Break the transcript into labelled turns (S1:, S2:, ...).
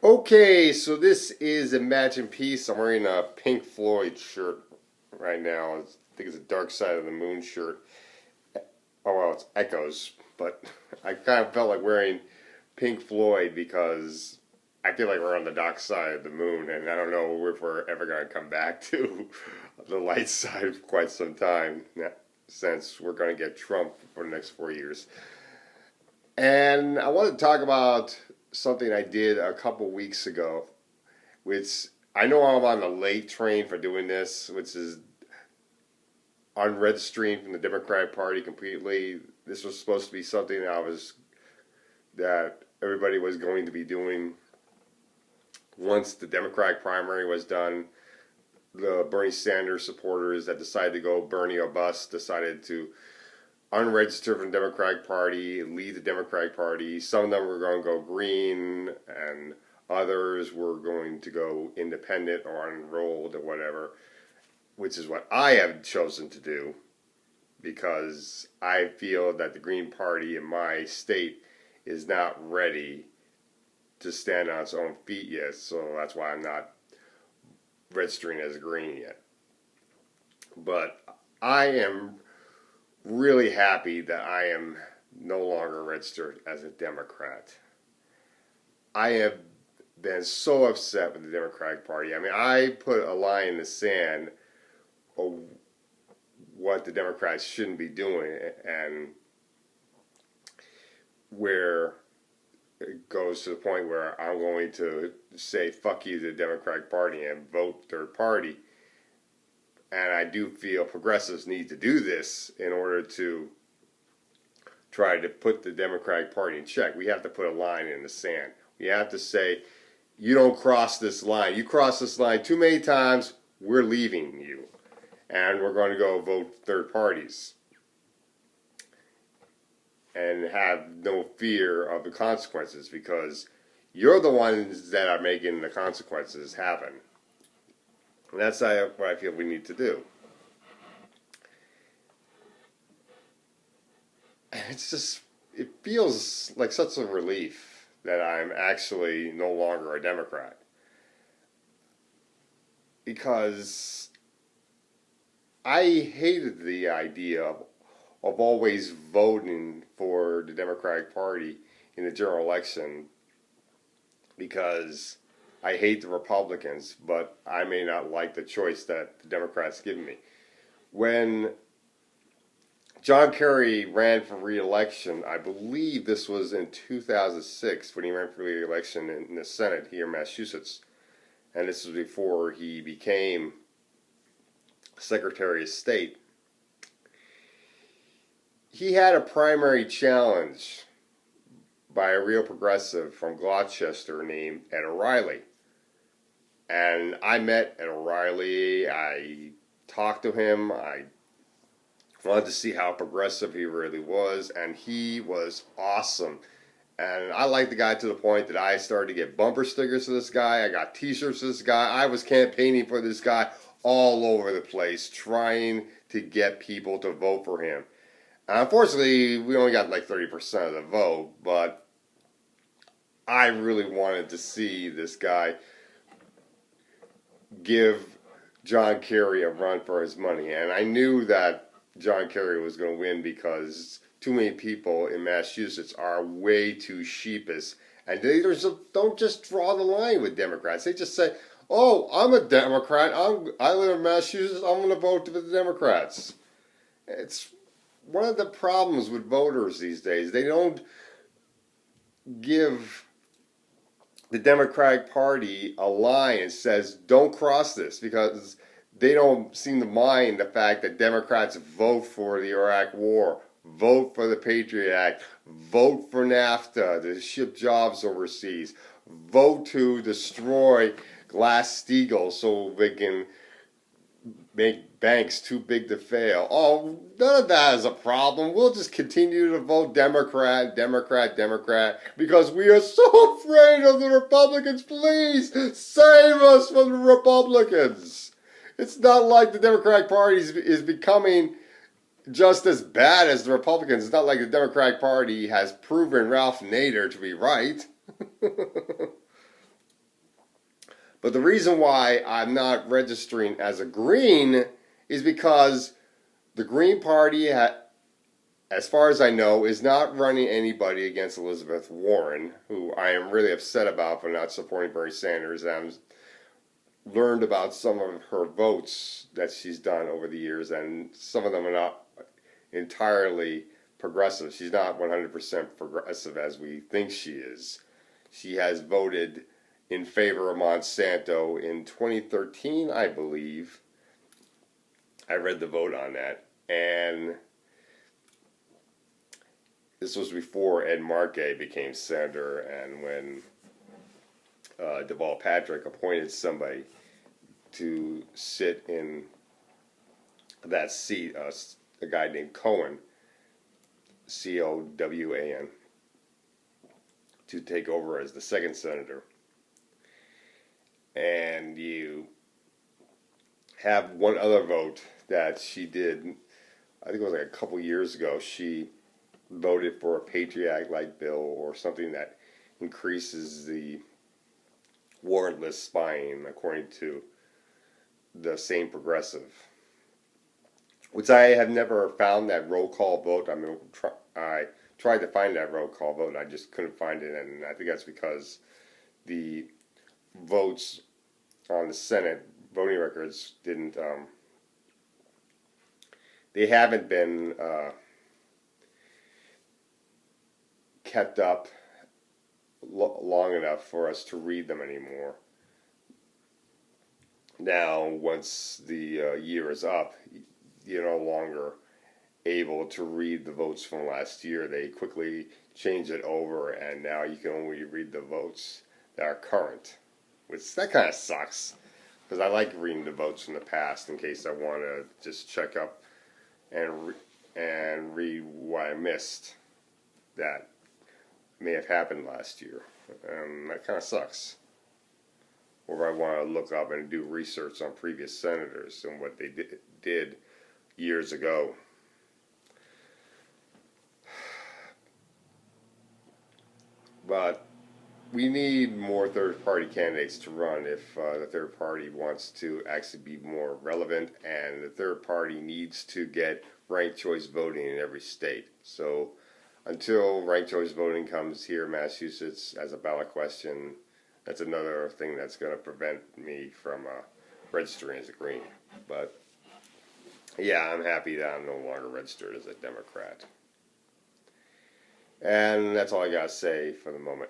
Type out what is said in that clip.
S1: Okay, so this is Imagine Peace. I'm wearing a Pink Floyd shirt right now. I think it's a Dark Side of the Moon shirt. Oh, well, it's Echoes, but I kind of felt like wearing Pink Floyd because I feel like we're on the dark side of the moon, and I don't know if we're ever going to come back to the light side for quite some time, since we're going to get Trump for the next 4 years. And I want to talk about something I did a couple weeks ago, which I know I'm on the late train for doing this, which is unregistering from the Democratic Party completely. This was supposed to be something that everybody was going to be doing once the Democratic primary was done. The Bernie Sanders supporters that decided to go Bernie or bust decided to unregister from the Democratic Party, leave the Democratic Party. Some of them were going to go green, and others were going to go independent or unenrolled or whatever, which is what I have chosen to do because I feel that the Green Party in my state is not ready to stand on its own feet yet, so that's why I'm not registering as green yet. But I am really happy that I am no longer registered as a Democrat. I have been so upset with the Democratic Party. I mean, I put a line in the sand of what the Democrats shouldn't be doing, and where it goes to the point where I'm going to say fuck you to the Democratic Party and vote third party. And I do feel progressives need to do this in order to try to put the Democratic Party in check. We have to put a line in the sand. We have to say, you don't cross this line. You cross this line too many times, we're leaving you. And we're going to go vote third parties. And have no fear of the consequences, because you're the ones that are making the consequences happen. And that's what I feel we need to do. It feels like such a relief that I'm actually no longer a Democrat. Because I hated the idea of always voting for the Democratic Party in the general election, because I hate the Republicans, but I may not like the choice that the Democrats give me. When John Kerry ran for re-election, I believe this was in 2006 when he ran for re-election in the Senate here in Massachusetts, and this was before he became Secretary of State. He had a primary challenge by a real progressive from Gloucester named Ed O'Reilly. And I met Ed O'Reilly. I talked to him. I wanted to see how progressive he really was, and he was awesome. And I liked the guy to the point that I started to get bumper stickers for this guy. I got t-shirts for this guy. I was campaigning for this guy all over the place, trying to get people to vote for him. Unfortunately, we only got like 30% of the vote, but I really wanted to see this guy give John Kerry a run for his money. And I knew that John Kerry was going to win because too many people in Massachusetts are way too sheepish. And they don't just draw the line with Democrats. They just say, oh, I'm a Democrat. I live in Massachusetts. I'm going to vote for the Democrats. It's one of the problems with voters these days. They don't give the Democratic Party a line and says, don't cross this, because they don't seem to mind the fact that Democrats vote for the Iraq War, vote for the Patriot Act, vote for NAFTA to ship jobs overseas, vote to destroy Glass-Steagall so they can make banks too big to fail. Oh, none of that is a problem. We'll just continue to vote Democrat, Democrat, Democrat, because we are so afraid of the Republicans. Please save us from the Republicans. It's not like the Democratic Party is becoming just as bad as the Republicans. It's not like the Democratic Party has proven Ralph Nader to be right. But the reason why I'm not registering as a Green is because the Green Party, as far as I know, is not running anybody against Elizabeth Warren, who I am really upset about for not supporting Bernie Sanders. And I've learned about some of her votes that she's done over the years, and some of them are not entirely progressive. She's not 100% progressive as we think she is. She has voted in favor of Monsanto in 2013, I believe. I read the vote on that. And this was before Ed Markey became senator, and when Deval Patrick appointed somebody to sit in that seat, a guy named Cowan, Cowan, to take over as the second senator. And you have one other vote that she did, I think it was like a couple years ago. She voted for a Patriot Act bill or something that increases the warrantless spying, according to the same progressive. Which I have never found that roll call vote. I mean, I tried to find that roll call vote, and I just couldn't find it, and I think that's because the votes on the Senate voting records didn't. They haven't been kept up long enough for us to read them anymore. Now, once the year is up, you're no longer able to read the votes from last year. They quickly change it over, and now you can only read the votes that are current, which that kind of sucks, because I like reading the votes from the past in case I want to just check up and read what I missed that may have happened last year. That kind of sucks. Or I want to look up and do research on previous senators and what they did years ago. But we need more third-party candidates to run if the third party wants to actually be more relevant, and the third party needs to get ranked choice voting in every state. So until ranked choice voting comes here in Massachusetts as a ballot question, that's another thing that's going to prevent me from registering as a Green. But yeah, I'm happy that I'm no longer registered as a Democrat. And that's all I got to say for the moment.